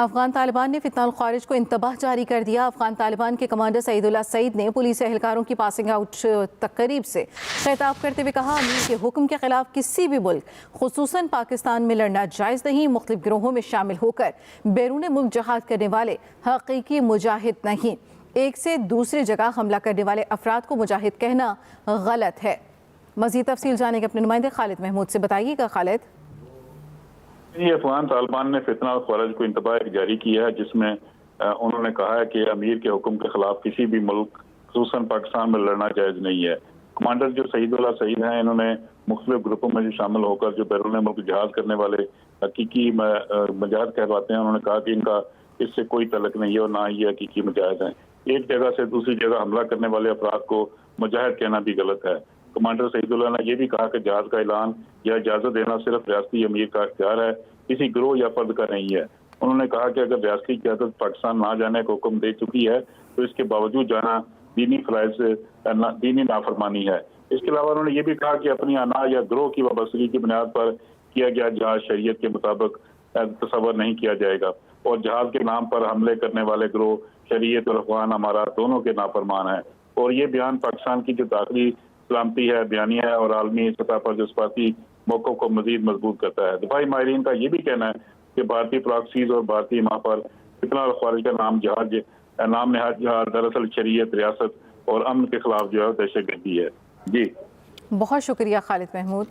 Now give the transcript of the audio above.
افغان طالبان نے فتنہ الخوارج کو انتباہ جاری کر دیا۔ افغان طالبان کے کمانڈر سعید اللہ سعید نے پولیس اہلکاروں کی پاسنگ آؤٹ تقریب سے خطاب کرتے ہوئے کہا، امیر کے حکم کے خلاف کسی بھی ملک خصوصاً پاکستان میں لڑنا جائز نہیں۔ مختلف گروہوں میں شامل ہو کر بیرون ملک جہاد کرنے والے حقیقی مجاہد نہیں۔ ایک سے دوسری جگہ حملہ کرنے والے افراد کو مجاہد کہنا غلط ہے۔ مزید تفصیل جانے کے اپنے نمائندے خالد محمود سے بتائیے گا۔ خالد، افغان طالبان نے فتنہ الخوارج کو انتباہ جاری کیا ہے، جس میں انہوں نے کہا ہے کہ امیر کے حکم کے خلاف کسی بھی ملک خصوصاً پاکستان میں لڑنا جائز نہیں ہے۔ کمانڈر جو سعید اللہ سعید ہیں، انہوں نے مختلف گروپوں میں شامل ہو کر جو بیرون ملک جہاد کرنے والے حقیقی مجاہد کہلاتے ہیں، انہوں نے کہا کہ ان کا اس سے کوئی تعلق نہیں ہے اور نہ یہ حقیقی مجاہد ہیں۔ ایک جگہ سے دوسری جگہ حملہ کرنے والے افراد کو مجاہد کہنا بھی غلط ہے۔ کمانڈر سعید اللہ نے یہ بھی کہا کہ جہاد کا اعلان یا اجازت دینا صرف ریاستی امیر کا اختیار ہے، کسی گروہ یا فرد کا نہیں ہے۔ انہوں نے کہا کہ اگر ریاستی قیادت پاکستان نہ جانے کا حکم دے چکی ہے تو اس کے باوجود جانا دینی فرائض سے دینی نافرمانی ہے۔ اس کے علاوہ انہوں نے یہ بھی کہا کہ اپنی انا یا گروہ کی وابستگی کی بنیاد پر کیا گیا جہاد شریعت کے مطابق تصور نہیں کیا جائے گا، اور جہاد کے نام پر حملے کرنے والے گروہ شریعت اور افغان امارات دونوں کے نافرمان ہیں۔ اور یہ بیان پاکستان کی جو داخلی سلامتی ہے، بیانیہ ہے اور عالمی سطح پر جذباتی موقع کو مزید مضبوط کرتا ہے۔ دفاعی ماہرین کا یہ بھی کہنا ہے کہ بھارتی پراکسیز اور بھارتی ماں پر فتنہ الخوارج کا نام نہاد جہاد دراصل شریعت، ریاست اور امن کے خلاف جو ہے دہشت گردی ہے۔ جی بہت شکریہ خالد محمود۔